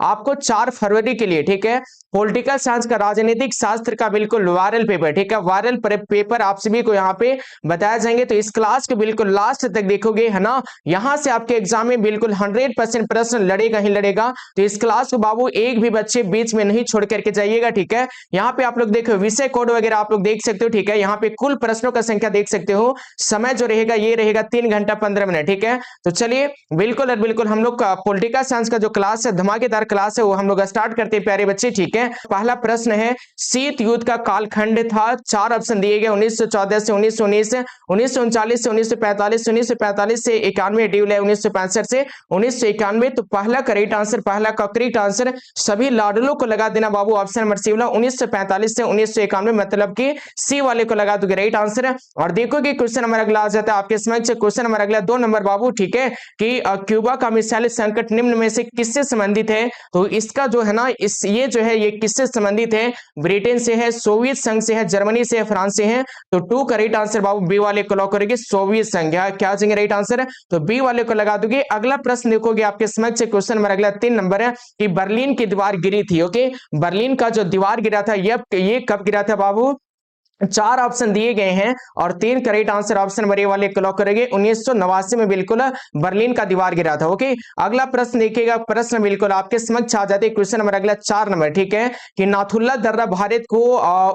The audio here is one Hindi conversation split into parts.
आपको 4 फरवरी के लिए, ठीक है, पॉलिटिकल साइंस का, राजनीतिक शास्त्र का बिल्कुल वायरल पेपर, ठीक है, वायरल पेपर आप सभी को यहाँ पे बताया जाएंगे। तो इस क्लास को बिल्कुल लास्ट तक देखोगे, है ना, यहां से आपके एग्जाम में बिल्कुल 100% प्रश्न लड़ेगा ही लड़ेगा। तो इस क्लास को बाबू एक भी बच्चे बीच में नहीं छोड़ करके जाइएगा, ठीक है। यहाँ पे आप लोग देखो विषय कोड वगैरह आप लोग देख सकते हो, ठीक है। यहाँ पे कुल प्रश्नों का संख्या देख सकते हो, समय जो रहेगा ये रहेगा 3 घंटा 15 मिनट, ठीक है। तो चलिए बिल्कुल और बिल्कुल हम लोग का पॉलिटिकल साइंस का जो क्लास है, धमाकेदार क्लास है, वो हम लोग स्टार्ट करते हैं प्यारे बच्चे, ठीक है। पहला प्रश्न है, शीत युद्ध का कालखंड था, 4 ऑप्शन दिए गए, 1914 से 1919, 1939 से 1945, 1945 से 91, डी 1965 से 1991। तो पहला करेक्ट आंसर, पहला का करेक्ट आंसर सभी लाडलों को लगा देना बाबू, ऑप्शन नंबर सी वाला 1945 से 1991, मतलब कि सी वाले को लगा दोगे राइट आंसर। और देखोगे क्वेश्चन नंबर अगला आ जाता है आपके समक्ष, क्वेश्चन नंबर अगला 2 नंबर बाबू, ठीक है, कि क्यूबा का मिसाइल संकट निम्न में से किससे संबंधित है। तो इसका जो है ना, इस ये जो है ये किससे संबंधित है, ब्रिटेन से है, सोवियत संघ से है, जर्मनी से है, फ्रांस से है। तो 2 का राइट आंसर बाबू बी वाले को लॉक करेंगे, सोवियत संघ, क्या चाहिए राइट आंसर, तो बी वाले को लगा दोगे। अगला प्रश्न देखोगे आपके समक्ष, क्वेश्चन नंबर अगला 3 नंबर है, कि बर्लिन की दीवार गिरी थी, ओके, बर्लिन का जो दीवार गिरा था ये कब गिरा था बाबू, 4 ऑप्शन दिए गए हैं और 3 correct answer option number A वाले क्लॉक करेंगे। 1989 में बिल्कुल बर्लिन का दीवार गिरा था, ओके। अगला प्रश्न देखिएगा, प्रश्न बिल्कुल आपके समक्ष आ जाते हैं, क्वेश्चन नंबर अगला 4 नंबर, ठीक है, कि नाथुल्ला दर्रा भारत को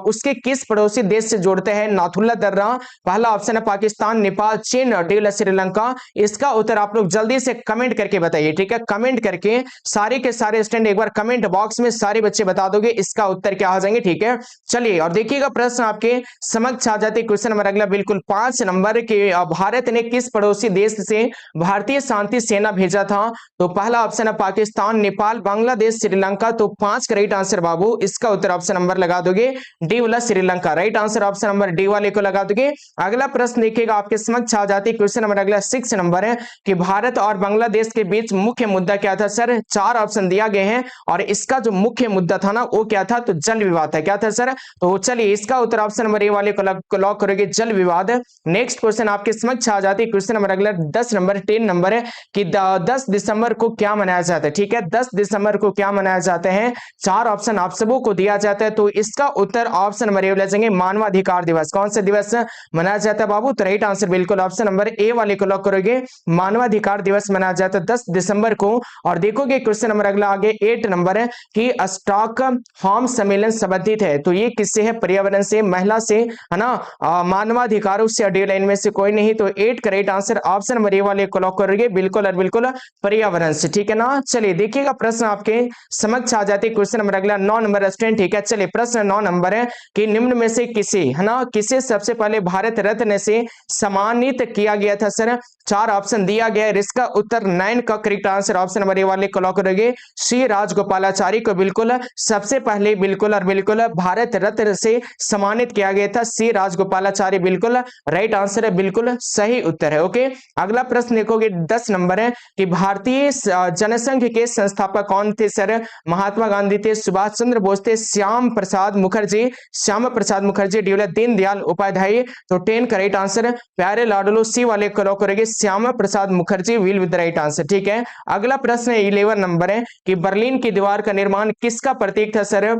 उसके किस पड़ोसी देश से जोड़ते हैं। नाथुल्ला दर्रा, पहला ऑप्शन है पाकिस्तान, नेपाल, चीन, डी श्रीलंका। इसका उत्तर आप लोग जल्दी से कमेंट करके बताइए, ठीक है, कमेंट करके सारे के सारे स्टूडेंट एक बार कमेंट बॉक्स में सारे बच्चे बता दोगे इसका उत्तर क्या हो जाएंगे, ठीक है। चलिए और देखिएगा प्रश्न आपके समक्ष आ जाते, क्वेश्चन नंबर अगला बिल्कुल 5 नंबर के, भारत ने किस पड़ोसी देश से भारतीय शांति सेना भेजा था। तो पहला ऑप्शन है पाकिस्तान, नेपाल, बांग्लादेश, श्रीलंका। तो 5 का राइट आंसर बाबू, इसका उत्तर ऑप्शन नंबर लगा दोगे डी वाला Sri Lanka, right answer option number D वाले को लगा दोगे। अगला प्रश्न देखिएगा आपके समक्ष आ जाती, क्वेश्चन नंबर अगला 6 नंबर है, कि भारत और बांग्लादेश के बीच मुख्य मुद्दा क्या था। सर 4 ऑप्शन दिया गए हैं और इसका जो मुख्य मुद्दा था ना वो क्या था, तो जल विवाद था, क्या था सर। तो चलिए इसका उत्तर ऑप्शन नंबर ए वाले को लॉक करोगे, जल विवाद। नेक्स्ट क्वेश्चन आपके समक्ष आ जाती है, क्वेश्चन नंबर अगला 10 नंबर 10 नंबर है, कि 10 दिसंबर को क्या मनाया जाता है, ठीक है, 10 दिसंबर को क्या मनाया जाता है। 4 ऑप्शन आप सबों को दिया जाता है, तो इसका उत्तर ऑप्शन नंबर ए लेंगे, मानवाधिकार दिवस। कौन सा दिवस मनाया जाता है बाबू, तो राइट आंसर बिल्कुल ऑप्शन नंबर ए वाले को लॉक करोगे, मानवाधिकार दिवस मनाया जाता है 10 दिसंबर को। और देखोगे क्वेश्चन नंबर अगला आगे 8 नंबर है, कि स्टॉकहोम सम्मेलन संबंधित है। तो ये किससे है, पर्यावरण से, महिला से, है ना, मानवाधिकारों से, डी लाइन में से कोई नहीं। तो 8 correct answer option number A वाले को लॉक करोगे, बिल्कुल और बिल्कुल पर्यावरण से, ठीक है ना। चलिए देखिएगा प्रश्न आपके समक्ष आ जाते, क्वेश्चन नंबर अगला 9 नंबर स्टूडेंट, ठीक है। चलिए प्रश्न 9 नंबर है, कि निम्न में से किसे, है ना, किसे सबसे पहले भारत रत्न से सम्मानित किया गया था। सर 4 ऑप्शन दिया गया है, इसका उत्तर 9 का correct answer option number A वाले को लॉक करोगे, श्री राजगोपालाचारी को बिल्कुल सबसे पहले बिल्कुल और बिल्कुल भारत रत्न से सम्मानित किया गया था, श्री राजगोपालाचारी, बिल्कुल राइट आंसर है, बिल्कुल सही उत्तर है, ओके। अगला प्रश्न देखोगे 10 नंबर है, कि भारतीय जनसंघ के संस्थापक कौन थे। सर महात्मा गांधी थे, सुभाष चंद्र बोस थे, श्याम प्रसाद मुखर्जी, डी दीनदयाल उपाध्याय। तो 10 का राइट आंसर प्यारे लाडलो सी वाले को लॉक करेंगे, Shyama Prasad Mukherjee will with right answer, ठीक है। अगला प्रश्न 11 नंबर है, कि बर्लिन की दीवार का निर्माण किसका प्रतीक था। सर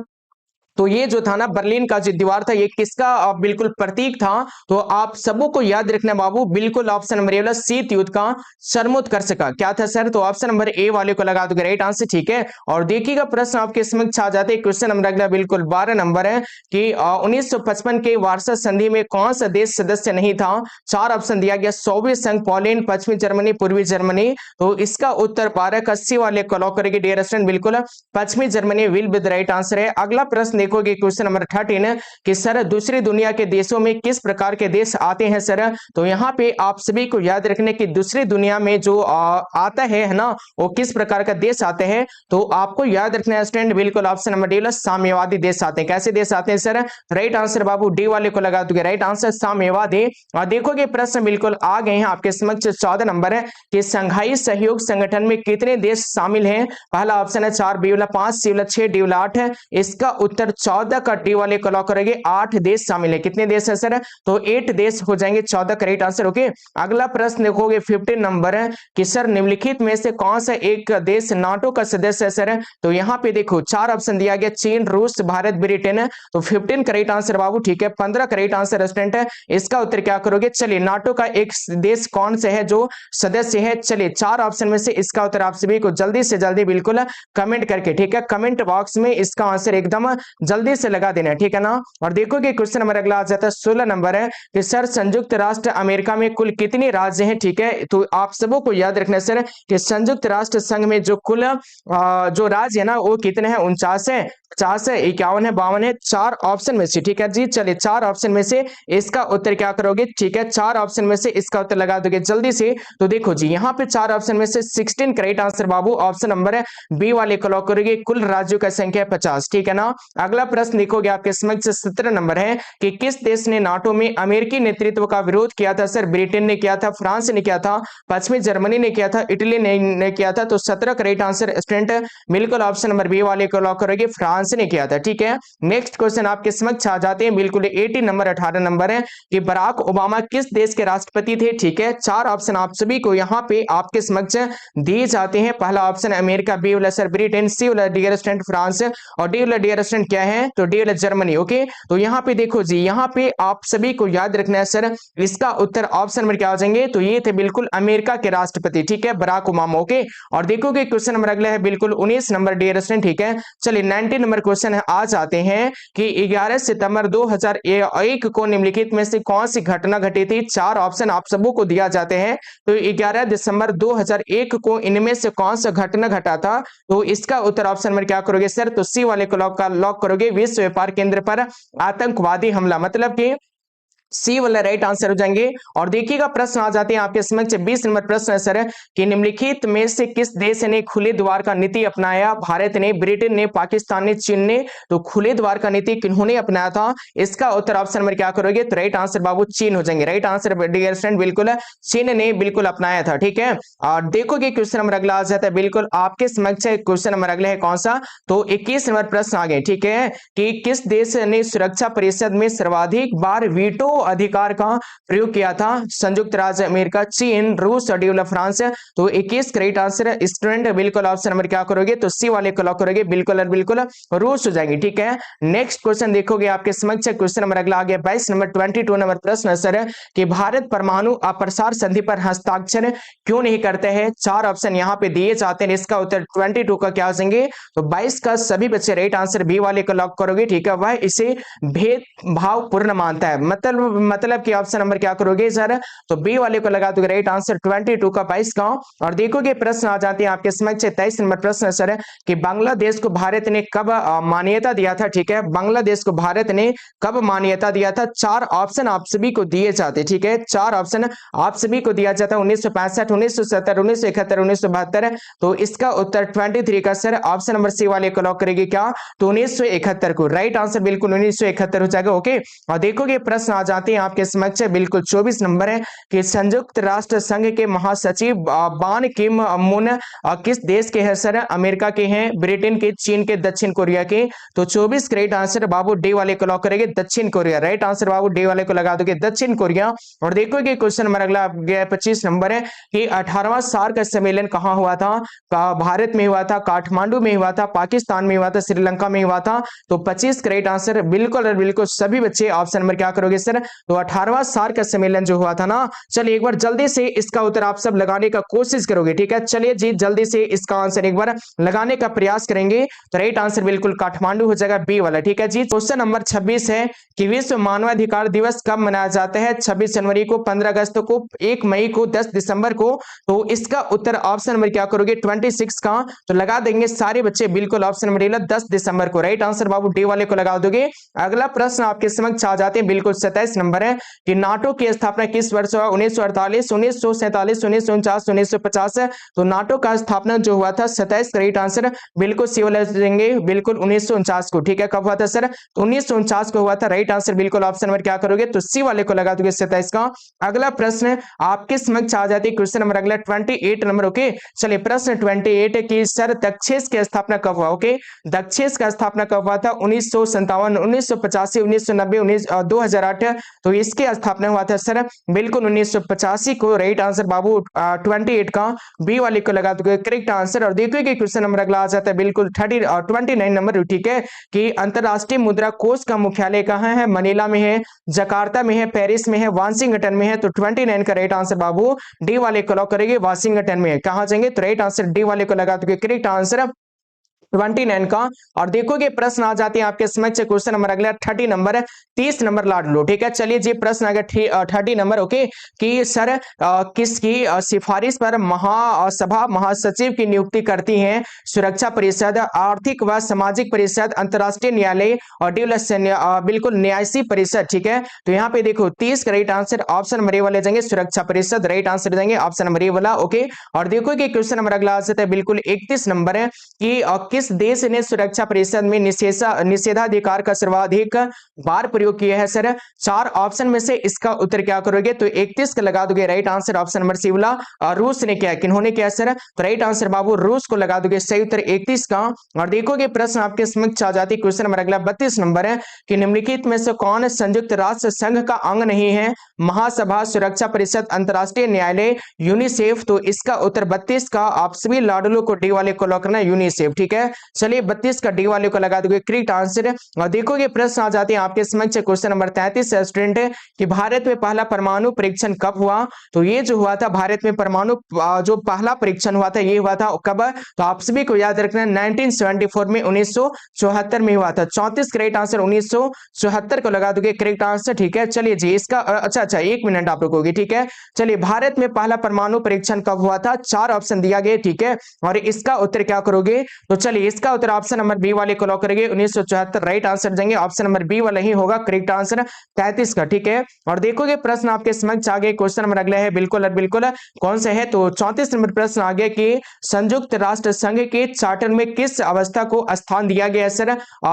तो ये जो था ना बर्लिन का जो दीवार था ये किसका बिल्कुल प्रतीक था। तो आप सबों को याद रखना बाबू, बिल्कुल ऑप्शन नंबर ए वाला शीत युद्ध का सर्वोत्कर्ष का, क्या था सर, तो ऑप्शन नंबर ए वाले को लगा दोगे राइट आंसर, ठीक है। और देखिएगा प्रश्न आपके समक्ष आ जाते हैं, क्वेश्चन नंबर अगला बिल्कुल 12 नंबर है, कि 1955 के वार्सा संधि में कौन सा देश सदस्य नहीं था। 4 ऑप्शन दिया गया, सोवियत संघ, पोलैंड, पश्चिमी जर्मनी, पूर्वी जर्मनी। तो इसका उत्तर 12 का सी वाले को लॉक करेंगे डियर स्टूडेंट, बिल्कुल पश्चिमी Germany will with right answer है। अगला प्रश्न देखोगे क्वेश्चन नंबर 13 कि सर दूसरी दुनिया के देशों में किस प्रकार के देश आते हैं। सर तो यहाँ पे आप सभी को याद रखने की दूसरी दुनिया में जो आता है ना, वो किस प्रकार का देश आते हैं। तो आपको याद रखना है स्टूडेंट, बिल्कुल ऑप्शन नंबर डी साम्यवादी देश आते हैं। कैसे देश आते हैं सर, राइट आंसर बाबू डी वाले को लगा दोगे, राइट आंसर साम्यवादी। और देखोगे प्रश्न बिल्कुल आ गए हैं आपके समक्ष 14 नंबर है कि संघाई सहयोग संगठन में कितने देश शामिल हैं। पहला ऑप्शन है 4, बी वाला 5, सी वाला 6, डी वाला 8 है। इसका उत्तर 14 का डी वाले को लॉक करेंगे। 8 देश शामिल है, कितने देश है सर, तो 8 देश हो जाएंगे 14 करेक्ट आंसर। ओके, अगला प्रश्न देखोगे 15 नंबर है कि सर निम्नलिखित में से कौन सा एक देश नाटो का सदस्य है सर, तो यहाँ पे देखो 4 ऑप्शन दिया गया, चीन, रूस, भारत, ब्रिटेन। तो 15 करेक्ट आंसर बाबू, ठीक है। 15 करेक्ट आंसर स्टूडेंट है, इसका उत्तर क्या करोगे। चलिए नाटो का एक देश कौन से है जो सदस्य है, चलिए 4 ऑप्शन में से इसका उत्तर आप सभी को जल्दी से जल्दी बिल्कुल कमेंट करके, ठीक है, कमेंट बॉक्स में इसका आंसर एकदम जल्दी से लगा देना है, ठीक है ना। और देखो कि क्वेश्चन नंबर अगला आ जाता है 16 नंबर है कि सर संयुक्त राष्ट्र अमेरिका में कुल कितने राज्य हैं, ठीक है। तो आप सबों को याद रखना सर कि संयुक्त राष्ट्र संघ में जो कुल जो राज्य है ना वो कितने हैं, 49 है, 50 है, 51 है, 52 है, 4 ऑप्शन में से, ठीक है जी। चलिए 4 ऑप्शन में से इसका उत्तर क्या करोगे, ठीक है, 4 ऑप्शन में से इसका उत्तर लगा दोगे जल्दी से। तो देखो जी यहाँ पे 4 ऑप्शन में से 16 करेक्ट आंसर बाबू, ऑप्शन नंबर है बी वाले को लॉक करोगे। कुल राज्यों का संख्या 50, ठीक है ना। अगला प्रश्न देखोगे आपके समक्ष 17 नंबर है कि किस देश ने नाटो में अमेरिकी नेतृत्व का विरोध किया था सर, ब्रिटेन ने किया था, फ्रांस ने किया था, पश्चिमी जर्मनी ने किया था, इटली ने किया था। तो 17 करेक्ट आंसर स्टूडेंट बिल्कुल ऑप्शन नंबर बी वाले को लॉक करोगे, फ्रांस ने किया था, ठीक है। नेक्स्ट क्वेश्चन आपके समक्ष आ जाते हैं बिल्कुल 18 नंबर 18 नंबर है कि बराक ओबामा किस देश के राष्ट्रपति थे, ठीक है। 4 ऑप्शन आप सभी को यहाँ पे आपके समक्ष दिए जाते हैं। पहला ऑप्शन अमेरिका, बी वाला सर ब्रिटेन, सी वाला डियर स्टूडेंट फ्रांस और डी वाला डियर स्टूडेंट क्या है, तो डी वाला जर्मनी। ओके, तो यहाँ पे देखो जी यहाँ पे आप सभी को याद रखना है सर, इसका उत्तर ऑप्शन नंबर क्या हो जाएंगे, तो ये थे बिल्कुल अमेरिका के राष्ट्रपति, ठीक है, बराक ओबामा। ओके, और देखोगे क्वेश्चन नंबर अगला है बिल्कुल 19 नंबर डियर स्टूडेंट, ठीक है। चलिए 19 नंबर क्वेश्चन है, आ जाते हैं कि 11 सितंबर 2001 को निम्नलिखित में से कौन सी घटना घटी थी। 4 ऑप्शन आप सबों को दिया जाते हैं। तो 11 दिसंबर 2001 को इनमें से कौन सा घटना घटा था, तो इसका उत्तर ऑप्शन में क्या करोगे सर, तो सी वाले को लॉक करोगे। विश्व व्यापार केंद्र पर आतंकवादी हमला, मतलब कि सी वाला राइट आंसर हो जाएंगे। और देखिएगा प्रश्न आ जाते हैं आपके समक्ष 20 नंबर प्रश्न है सर कि निम्नलिखित में से किस देश ने खुले द्वार का नीति अपनाया, भारत ने, ब्रिटेन ने, पाकिस्तान ने, चीन ने। तो खुले द्वार का नीति किन्होंने अपनाया था, इसका उत्तर ऑप्शन नंबर क्या करोगे, तो राइट आंसर बाबू चीन हो जाएंगे। राइट आंसर डियर स्टूडेंट बिल्कुल चीन ने बिल्कुल अपनाया था, ठीक है। और देखोगे क्वेश्चन नंबर अगला आ जाता है बिल्कुल आपके समक्ष क्वेश्चन नंबर अगला है कौन सा, तो 21 नंबर प्रश्न आ गए, ठीक है, कि किस देश ने सुरक्षा परिषद में सर्वाधिक बार वीटो अधिकार का प्रयोग किया था, संयुक्त राज्य अमेरिका, चीन, रूस और डी फ्रांस। तो 21 करेक्ट आंसर स्टूडेंट बिल्कुल ऑप्शन नंबर क्या करोगे, तो सी वाले को लॉक करोगे, बिल्कुल और बिल्कुल रूस हो जाएंगे, ठीक है। नेक्स्ट क्वेश्चन देखोगे आपके समक्ष क्वेश्चन नंबर अगला आ गया 22 नंबर 22 नंबर प्रश्न सर कि भारत परमाणु अप्रसार संधि पर हस्ताक्षर क्यों नहीं करते हैं। 4 ऑप्शन यहाँ पे दिए जाते हैं, इसका उत्तर 22 का क्या हो जाएंगे, तो 22 का सभी बच्चे राइट आंसर बी वाले को लॉक करोगे, ठीक है। वह इसे भेदभावपूर्ण मानता है, मतलब कि ऑप्शन नंबर क्या करोगे सर, तो बी वाले को लगा दोगे राइट आंसर 22 का 22 का। और देखोगे प्रश्न आ जाते हैं आपके समक्ष 23 नंबर प्रश्न सर कि बांग्लादेश को भारत ने कब मान्यता दिया था, ठीक है। बांग्लादेश को भारत ने कब मान्यता दिया था। 4 ऑप्शन आप सभी को दिए जाते, ठीक है, 4 ऑप्शन आप सभी को दिया जाता है 1965, 1970, 1971, 1972। तो इसका उत्तर 23 का सर ऑप्शन नंबर सी वाले को लॉक करेगी क्या, तो 1971 को राइट आंसर बिल्कुल 1971 हो जाएगा। ओके, और देखोगे प्रश्न आ जाते हैं आपके समक्ष बिल्कुल 24 नंबर है कि संयुक्त राष्ट्र संघ के महासचिव बान की मून किस देश के हैं सर, अमेरिका के हैं, ब्रिटेन के, चीन के, दक्षिण कोरिया के। तो 24 करेक्ट आंसर बाबू डी वाले को लॉक करेंगे, दक्षिण कोरिया। राइट आंसर बाबू डी वाले को लगा दोगे, दक्षिण कोरिया। और देखोगे क्वेश्चन नंबर अगला 25 नंबर है कि 18वां सार्क सम्मेलन कहां हुआ था, भारत में हुआ था, काठमांडू में हुआ था, पाकिस्तान में हुआ था, श्रीलंका में हुआ था। तो 25 करेक्ट आंसर बिल्कुल और बिल्कुल सभी बच्चे ऑप्शन नंबर क्या करोगे सर, तो 18वां सार्क सम्मेलन जो हुआ था ना। चलिए एक बार जल्दी से इसका उत्तर आप सब लगाने का कोशिश करोगे, ठीक है। चलिए जी जल्दी से इसका आंसर एक बार लगाने का प्रयास करेंगे, तो राइट आंसर बिल्कुल काठमांडू हो जाएगा, बी वाला, ठीक है जी। क्वेश्चन नंबर 26 है कि विश्व मानवाधिकार दिवस कब मनाया जाता है, 26 जनवरी को, 15 अगस्त को, 1 मई को, 10 दिसंबर को। तो इसका उत्तर ऑप्शन नंबर क्या करोगे, 26 का। तो लगा देंगे सारे बच्चे बिल्कुल ऑप्शन नंबर 10 दिसंबर को। राइट आंसर बाबू डी वाले को लगा दोगे। अगला प्रश्न आपके समक्ष आ जाते हैं बिल्कुल 27 27 नंबर है कि नाटो की स्थापना किस वर्ष हुआ? 1948, 1947, 1949, 1950। तो नाटो का स्थापना जो हुआ था 27, राइट आंसर बिल्कुल सी वाला देंगे, बिल्कुल 1949 को। ठीक है, कब हुआ था सर? तो 1949 को हुआ था, राइट आंसर बिल्कुल ऑप्शन नंबर क्या करोगे? तो सी वाले को लगा दोगे 27 का। अगला प्रश्न आपके समक्ष आ जाती है, क्वेश्चन नंबर अगला 28 नंबर। ओके, चलिए प्रश्न 28 की सर दक्षेस की स्थापना कब हुआ? ओके, दक्षेस का स्थापना कब हुआ था? 1957, 1985, 1990, 2008। तो इसकी स्थापना हुआ था सर बिल्कुल 1985 को, राइट आंसर बाबू 28 का बी वाले को लगा दोगे करेक्ट आंसर। और देखिए कि क्वेश्चन नंबर अगला आ जाता है बिल्कुल 29 नंबर। ठीक है, कि अंतरराष्ट्रीय मुद्रा कोष का मुख्यालय कहाँ है? मनीला में है, जकार्ता में है, पेरिस में है, वाशिंगटन में है। तो 29 का राइट आंसर बाबू डी वाले को लॉक करेंगे, वाशिंगटन में है। कहां जाएंगे? तो राइट आंसर डी वाले को लगा दोगे करेक्ट आंसर 29 का। और देखोगे प्रश्न आ जाते हैं आपके समक्ष, क्वेश्चन नंबर अगला 30 नंबर, 30 नंबर लाड लो। ठीक है, चलिए जी प्रश्न आ गया 30 नंबर। ओके, कि सर किसकी सिफारिश पर महासभा महासचिव की नियुक्ति करती है? सुरक्षा परिषद, आर्थिक व सामाजिक परिषद, अंतरराष्ट्रीय न्यायालय और बिल्कुल न्यायसी परिषद। ठीक है, तो यहाँ पे देखो 30 का right answer option number A वाले जाएंगे, सुरक्षा परिषद, राइट आंसर देंगे ऑप्शन नंबर ए वाला। ओके, और देखो कि क्वेश्चन नंबर अगला आ जाता है बिल्कुल 31 नंबर है कि किस देश ने सुरक्षा परिषद में निषेधाधिकार का सर्वाधिक बार प्रयोग किया है? सर 4 ऑप्शन में से इसका उत्तर क्या करोगे? तो 31 का लगा दोगे, right answer option number C वाला। और रूस ने किया, किन्होंने किया सर? तो राइट आंसर बाबू रूस को लगा दोगे सही उत्तर 31 का। और देखोगे प्रश्न आपके समक्ष आ जाती, क्वेश्चन नंबर अगला 32 नंबर है कि निम्नलिखित में से कौन संयुक्त राष्ट्र संघ का अंग नहीं है? महासभा, सुरक्षा परिषद, अंतरराष्ट्रीय न्यायालय, यूनिसेफ। तो इसका उत्तर 32 का आप सभी लाडुलों को डी वाले को लॉक करना, यूनिसेफ। ठीक है, चलिए 32 का डी वाले को लगा दोगे करेक्ट आंसर। और देखोगे प्रश्न आ जाते हैं आपके समक्ष, क्वेश्चन नंबर 33 स्टूडेंट है कि भारत में पहला परमाणु परीक्षण कब हुआ? तो ये जो हुआ था भारत में परमाणु जो पहला परीक्षण हुआ था ये हुआ था कब? तो आप सभी को याद रखना 1974 में, 1974 में हुआ था। 34 करेक्ट आंसर 1974 को लगा दोगे करेक्ट आंसर। ठीक है, चलिए जी इसका अच्छा 1 मिनट आप रुकोगे। ठीक है, चलिए भारत में पहला परमाणु परीक्षण कब हुआ था? 4 ऑप्शन दिया गया। ठीक है, और इसका उत्तर क्या करोगे? तो चलिए इसका उत्तर ऑप्शन नंबर बी वाले को लॉक करेंगे, 1974 राइट आंसर देंगे, ऑप्शन नंबर बी वाला ही होगा करेक्ट आंसर 33 का। ठीक है, और देखोगे प्रश्न आपके समक्ष आ गए, क्वेश्चन नंबर अगला है बिल्कुल कौन से है? तो 34 नंबर प्रश्न आ गया कि संयुक्त राष्ट्र संघ के चार्टर में किस अवस्था को स्थान दिया गया है सर?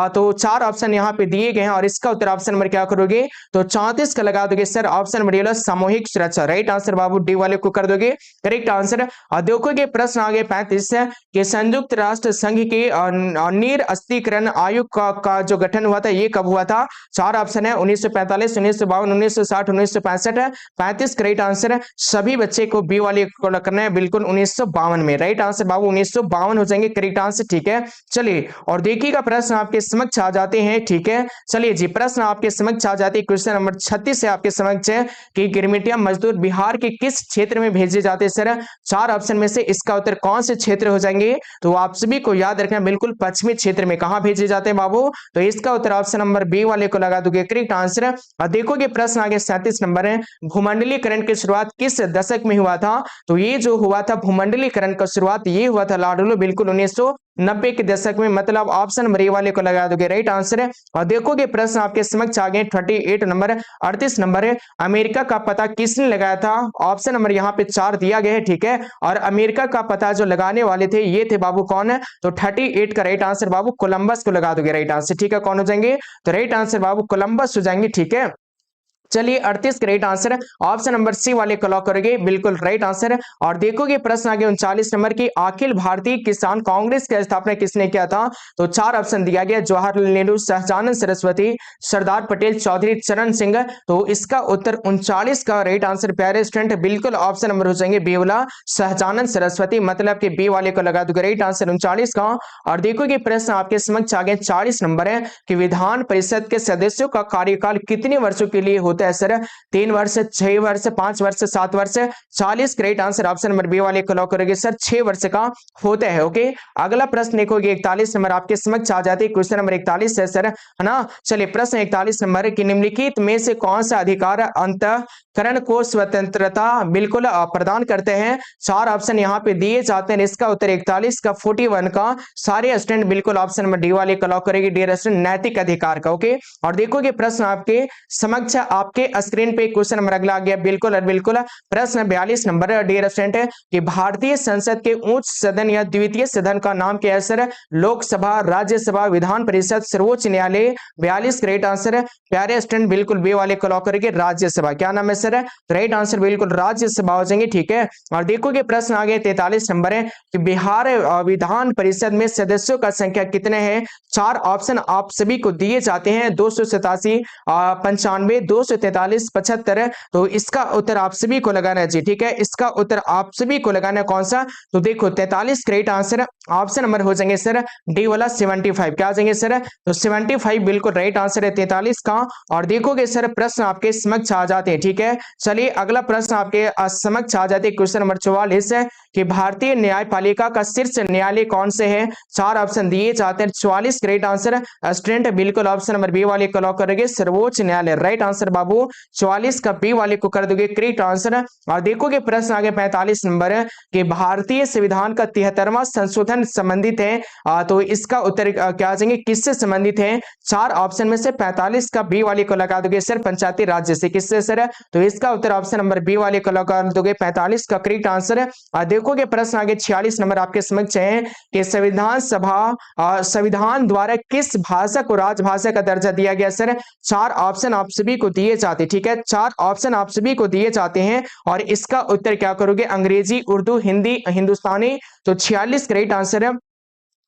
तो 4 ऑप्शन यहाँ पे दिए गए हैं और इसका उत्तर ऑप्शन नंबर क्या करोगे? तो 34 का लगा दोगे सर ऑप्शन नंबर सामूहिक सुरक्षा, राइट आंसर बाबू डी वाले को कर दोगे करेक्ट आंसर। और देखोगे प्रश्न आ गए 35 कि संयुक्त राष्ट्र संघ के निरस्त्रीकरण आयोग का जो गठन हुआ था ये कब हुआ था? 4 ऑप्शन है 1945, 1952, 1960, 1965। 35 करेक्ट आंसर सभी बच्चे को बी वाले को करना है बिल्कुल 1952 में, राइट आंसर बाबू 1952 हो जाएंगे करेक्ट आंसर। ठीक है, चलिए और देखिएगा प्रश्न आपके समक्ष आ जाते हैं। ठीक है, चलिए जी प्रश्न आपके समक्ष आ जाते हैं, क्वेश्चन नंबर 36 है आपके समक्ष है कि गिरमिटिया मजदूर बिहार के किस क्षेत्र में भेजे जाते हैं सर? 4 ऑप्शन में से इसका उत्तर कौन से क्षेत्र हो जाएंगे? तो आप सभी को याद रखना बिल्कुल पश्चिमी क्षेत्र में। कहां भेजे जाते हैं बाबू? तो इसका उत्तर ऑप्शन नंबर बी वाले को लगा दोगे करेक्ट आंसर। और देखोगे प्रश्न आगे 37 नंबर है, भूमंडलीकरण की शुरुआत किस दशक में हुआ था? तो ये जो हुआ था भूमंडलीकरण का शुरुआत ये हुआ था लाडुलो बिल्कुल 1990 के दशक में, मतलब ऑप्शन नंबर ए वाले को लगा दोगे राइट आंसर। और देखोगे प्रश्न आपके समक्ष आ गए 38 नंबर 38 नंबर है, अमेरिका का पता किसने लगाया था? ऑप्शन नंबर यहाँ पे 4 दिया गया है। ठीक है, और अमेरिका का पता जो लगाने वाले थे ये थे बाबू कौन है? तो 38 का राइट आंसर बाबू कोलंबस को लगा दोगे राइट आंसर। ठीक है, कौन हो जाएंगे? तो राइट आंसर बाबू कोलंबस हो जाएंगे। ठीक है, चलिए 38 का right answer option number C वाले को लॉक करोगे बिल्कुल राइट आंसर। और देखोगे प्रश्न आगे 39 नंबर की अखिल भारतीय किसान कांग्रेस की स्थापना किसने किया था? तो 4 ऑप्शन दिया गया, जवाहरलाल नेहरू, सहजानंद सरस्वती, सरदार पटेल, चौधरी चरण सिंह। तो इसका उत्तर 39 का राइट आंसर प्यारे स्टूडेंट बिल्कुल ऑप्शन नंबर हो जाएंगे बी वाला, सहजानंद सरस्वती, मतलब कि बी वाले को लगा दोगे राइट आंसर 39 का। और देखोगे प्रश्न आपके समक्ष आ गए 40 नंबर है कि विधान परिषद के सदस्यों का कार्यकाल कितने वर्षों के लिए होता है सर? 3 वर्ष, 6 वर्ष, 5 वर्ष, 7 वर्ष। 40 correct answer option number B वाले को लॉक करोगे सर 6 वर्ष का होता है। ओके, अगला प्रश्न देखोगे 41 नंबर आपके समक्ष आ जाती है, क्वेश्चन नंबर 41 है सर, है ना। चलिए प्रश्न 41 नंबर की निम्नलिखित में से कौन सा अधिकार अंतःकरण को स्वतंत्रता बिल्कुल प्रदान करते हैं? 4 ऑप्शन यहाँ पे दिए जाते हैं, इसका उत्तर 41 का 41 का सारे स्टूडेंट बिल्कुल ऑप्शन नंबर डी वाले को लॉक करेगी डी स्टूडेंट नैतिक अधिकार का। ओके, और देखोगे प्रश्न आपके समक्ष आप आपके स्क्रीन पे क्वेश्चन नंबर अगला आ गया, बिल्कुल और बिल्कुल प्रश्न 42 नंबर डियर स्टूडेंट कि भारतीय संसद के उच्च सदन या द्वितीय सदन का नाम क्या है सर? लोकसभा, राज्यसभा, विधान परिषद, सर्वोच्च न्यायालय। 42 करेक्ट आंसर है प्यारे स्टूडेंट, बिल्कुल बी वाले को लॉक करेंगे राज्यसभा। क्या नाम है सर? राइट आंसर बिल्कुल राज्यसभा हो जाएंगे, ठीक है। और देखोगे प्रश्न आगे 43 नंबर है कि बिहार विधान परिषद में सदस्यों का संख्या कितने हैं? 4 ऑप्शन आप सभी को दिए जाते हैं, 287, 95, 243, 75। तो इसका उत्तर आप सभी को लगाना चाहिए, ठीक है। इसका उत्तर आप सभी को लगाना है कौन सा? तो देखो 43 करेक्ट आंसर ऑप्शन नंबर हो जाएंगे सर डी वाला 75। क्या आ जाएंगे सर? तो 75 बिल्कुल राइट आंसर है 43 का। और देखोगे सर प्रश्न आपके समक्ष आ जाते हैं, ठीक है। चलिए अगला प्रश्न आपके समक्ष आ जाते हैं, क्वेश्चन नंबर 44 है कि भारतीय न्यायपालिका का शीर्ष न्यायालय कौन से है? 4 ऑप्शन दिए जाते हैं, 44 करेक्ट आंसर स्टूडेंट बिल्कुल ऑप्शन नंबर बी वाले को लॉक करेंगे सर्वोच्च न्यायालय। राइट आंसर बाबू 44 का बी वाले को कर दोगे करेक्ट आंसर। और देखोगे प्रश्न आगे 45 नंबर है कि भारतीय संविधान का 73वां संशोधन संबंधित है, तो इसका उत्तर क्या आ जाएंगे, किससे संबंधित है? 4 ऑप्शन में से 45 का बी वाले को लगा दोगे सर पंचायती राज्य से। किससे सर? तो इसका उत्तर ऑप्शन नंबर बी वाले को लगा दोगे 45 का करेक्ट आंसर। देखोगे प्रश्न आगे 46 नंबर आपके समक्ष है कि संविधान द्वारा किस भाषा को राजभाषा का दर्जा दिया गया सर? 4 ऑप्शन आप सभी को दिए जाते, ठीक है। 4 ऑप्शन आप सभी को दिए जाते हैं और इसका उत्तर क्या करोगे? अंग्रेजी, उर्दू, हिंदी, हिंदुस्तानी। तो 46 करेक्ट आंसर है,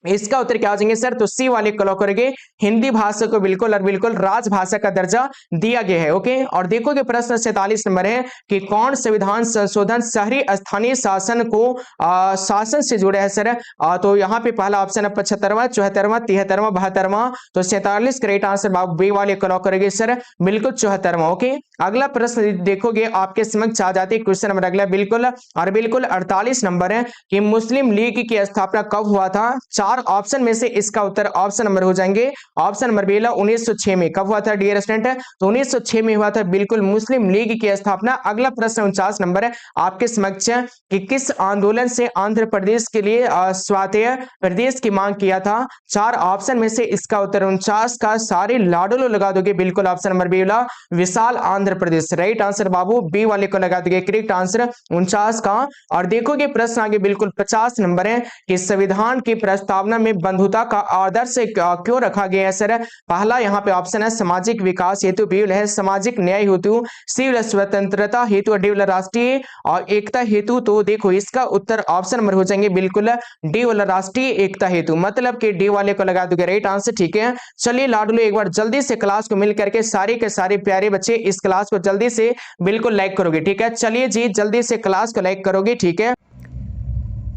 इसका उत्तर क्या आ जाएंगे सर? तो सी वाले को लॉक करेंगे, हिंदी भाषा को बिल्कुल और बिल्कुल राजभाषा का दर्जा दिया गया है, ओके। और देखोगे प्रश्न 47 नंबर है कि कौन संविधान संशोधन शहरी स्थानीय शासन को शासन से जुड़े है सर? तो यहाँ पे पहला ऑप्शन है 75वां, 74वां, 73वां, 72वां। तो 47 करेक्ट आंसर बी वाले को लॉक करेंगे सर बिल्कुल 74वां, ओके। अगला प्रश्न देखोगे आपके समक्ष आ जाती है, क्वेश्चन नंबर अगला बिल्कुल और बिल्कुल 48 नंबर है कि मुस्लिम लीग की स्थापना कब हुआ था? 4 ऑप्शन में से इसका उत्तर ऑप्शन नंबर हो जाएंगे ऑप्शन नंबर बी 1906 में। कब हुआ था डियर स्टूडेंट? तो 1906 में हुआ था बिल्कुल मुस्लिम लीग की स्थापना। अगला प्रश्न 49 नंबर है आपके समक्ष कि किस आंदोलन से आंध्र प्रदेश के लिए स्वायत्त प्रदेश की मांग किया था? 4 ऑप्शन में से इसका उत्तर 49 का सारे लाडोलो लगा दोगे बिल्कुल ऑप्शन नंबर बी वाला विशाल आंध्र प्रदेश। राइट आंसर बाबू बी वाले को लगा दोगे करेक्ट आंसर 49 का। और देखोगे प्रश्न आगे बिल्कुल 50 नंबर है कि संविधान की प्रस्तावना में बंधुता का आदर्श क्यों रखा गया है सर? पहला यहाँ पे ऑप्शन है सामाजिक विकास हेतु, बी है सामाजिक न्याय हेतु, सी स्वतंत्रता हेतु, डी राष्ट्रीय और एकता हेतु। तो देखो इसका उत्तर ऑप्शन नंबर हो जाएंगे बिल्कुल डी वाला राष्ट्रीय एकता हेतु, मतलब कि डी वाले को लगा दोगे राइट आंसर, ठीक है। चलिए लाडलो एक बार जल्दी से क्लास को मिल करके सारे के सारे प्यारे बच्चे इस क्लास को जल्दी से बिल्कुल लाइक करोगे, ठीक है। चलिए जी जल्दी से क्लास को लाइक करोगे, ठीक है।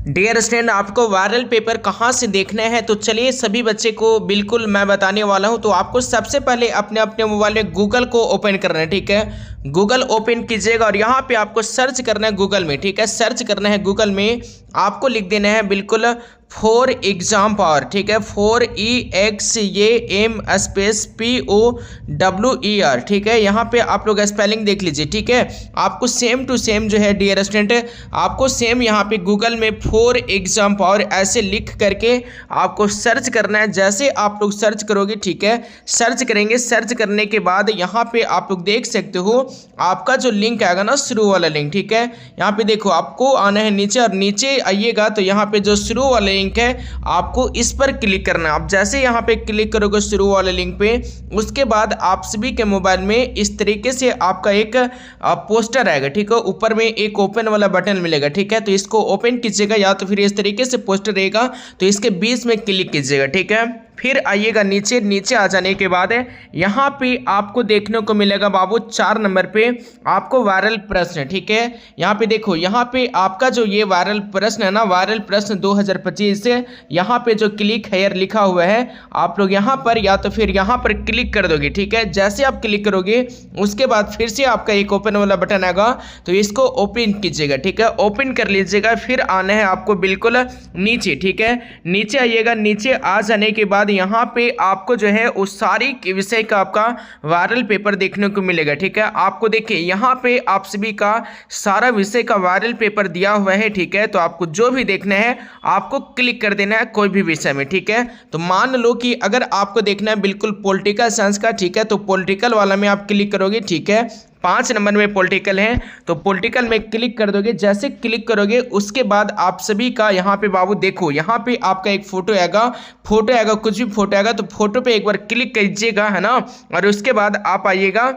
डियर स्टूडेंट आपको वायरल पेपर कहाँ से देखना है? तो चलिए सभी बच्चे को बिल्कुल मैं बताने वाला हूँ। तो आपको सबसे पहले अपने अपने मोबाइल में गूगल को ओपन करना है, ठीक है। गूगल ओपन कीजिएगा और यहाँ पे आपको सर्च करना है गूगल में, ठीक है। सर्च करना है गूगल में, आपको लिख देना है बिल्कुल फॉर एग्जाम पावर, ठीक है। 4EXAM स्पेस POWER, ठीक है। यहाँ पे आप लोग स्पेलिंग देख लीजिए, ठीक है। आपको सेम टू सेम जो है डियर स्टूडेंट आपको सेम यहाँ पे गूगल में फॉर एग्जाम पावर ऐसे लिख करके आपको सर्च करना है। जैसे आप लोग सर्च करोगे, ठीक है, सर्च करेंगे, सर्च करने के बाद यहाँ पे आप लोग देख सकते हो आपका जो लिंक आएगा ना शुरू वाला लिंक, ठीक है। यहाँ पे देखो आपको आना है नीचे और नीचे आइएगा तो यहाँ पे जो शुरू वाला लिंक है आपको इस पर क्लिक करना है। आप जैसे यहाँ पे क्लिक करोगे शुरू वाले लिंक पे, उसके बाद आप सभी के मोबाइल में इस तरीके से आपका एक पोस्टर आएगा, ठीक है। ऊपर में एक ओपन वाला बटन मिलेगा, ठीक है। तो इसको ओपन कीजिएगा या तो फिर इस तरीके से पोस्टर रहेगा तो इसके बीच में क्लिक कीजिएगा, ठीक है। फिर आइएगा नीचे, नीचे आ जाने के बाद यहाँ पे आपको देखने को मिलेगा बाबू 4 नंबर पे आपको वायरल प्रश्न, ठीक है। यहाँ पे देखो, यहाँ पे आपका जो ये वायरल प्रश्न है ना, वायरल प्रश्न 2025 से यहाँ पे जो क्लिक हेयर लिखा हुआ है आप लोग यहाँ पर या तो फिर यहाँ पर क्लिक कर दोगे, ठीक है। जैसे आप क्लिक करोगे उसके बाद फिर से आपका एक ओपन वाला बटन आएगा तो इसको ओपन कीजिएगा, ठीक है। ओपन कर लीजिएगा, फिर आना है आपको बिल्कुल नीचे, ठीक है। नीचे आइएगा, नीचे आ जाने के बाद बाद यहाँ पे आपको जो है उस सारी विषय का आपका वायरल पेपर देखने को मिलेगा। ठीक है, आपको देखिए यहाँ पे आप सभी का सारा विषय का वायरल पेपर दिया हुआ है। ठीक है, तो आपको जो भी देखना है आपको क्लिक कर देना है कोई भी विषय में। ठीक है, तो मान लो कि अगर आपको देखना है बिल्कुल पॉलिटिकल साइंस का, ठीक है, तो पॉलिटिकल वाला में आप क्लिक करोगे। ठीक है, 5 नंबर में पॉलिटिकल है तो पॉलिटिकल में क्लिक कर दोगे। जैसे क्लिक करोगे उसके बाद आप सभी का यहाँ पे बाबू देखो, यहाँ पे आपका एक फोटो आएगा, कुछ भी फोटो आएगा, तो फोटो पे एक बार क्लिक कीजिएगा, है ना। और उसके बाद आप आइएगा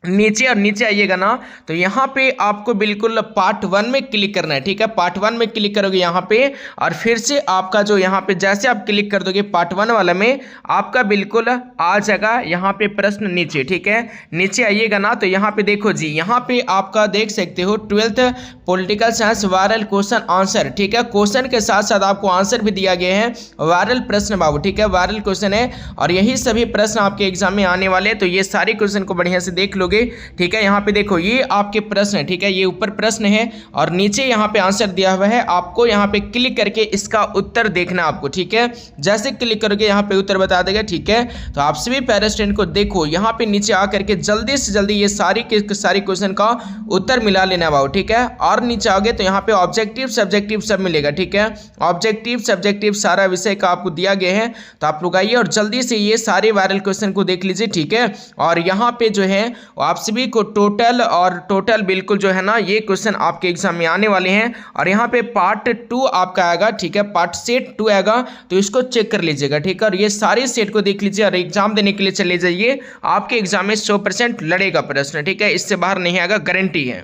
नीचे, और नीचे आइएगा ना तो यहाँ पे आपको बिल्कुल पार्ट 1 में क्लिक करना है। ठीक है, पार्ट 1 में क्लिक करोगे यहाँ पे, और फिर से आपका जो यहाँ पे जैसे आप क्लिक कर दोगे पार्ट 1 वाला में, आपका बिल्कुल आ जाएगा यहाँ पे प्रश्न नीचे। ठीक है, नीचे आइएगा ना तो यहाँ पे देखो जी, यहाँ पे आपका देख सकते हो 12th political science viral question answer. ठीक है, क्वेश्चन के साथ साथ आपको आंसर भी दिया गया है, वायरल प्रश्न बाबू। ठीक है, वायरल क्वेश्चन है और यही सभी प्रश्न आपके एग्जाम में आने वाले, तो ये सारे क्वेश्चन को बढ़िया से देख लो। ठीक है, यहाँ पे देखो ये आपके प्रश्न है। ठीक है, ये ऊपर प्रश्न है और नीचे यहाँ पे आंसर दिया हुआ है। आपको यहाँ पे क्लिक करके इसका उत्तर देखना आपको। ठीक है, जैसे क्लिक करोगे यहाँ पे उत्तर बता देगा। ठीक है, तो आप सभी पैरा स्टूडेंट को देखो यहाँ पे नीचे आकर के जल्दी से जल्दी ये सारी क्वेश्चन का उत्तर मिला लेना बाबू। ठीक है, और नीचे आओगे तो यहाँ पे ऑब्जेक्टिव सब्जेक्टिव सब मिलेगा। ठीक है, ऑब्जेक्टिव सब्जेक्टिव सारा विषय का आपको दिया गया है, तो आप लोग आइए और जल्दी से ये सारे वायरल क्वेश्चन को देख लीजिए। ठीक है, और यहाँ पे जो है आप सभी को टोटल बिल्कुल जो है ना ये क्वेश्चन आपके एग्जाम में आने वाले हैं, और यहाँ पे पार्ट 2 आपका आएगा। ठीक है, पार्ट सेट 2 आएगा, तो इसको चेक कर लीजिएगा। ठीक है, और ये सारे सेट को देख लीजिए और एग्जाम देने के लिए चले जाइए। आपके एग्जाम में 100% लड़ेगा प्रश्न। ठीक है, इससे बाहर नहीं आएगा, गारंटी है।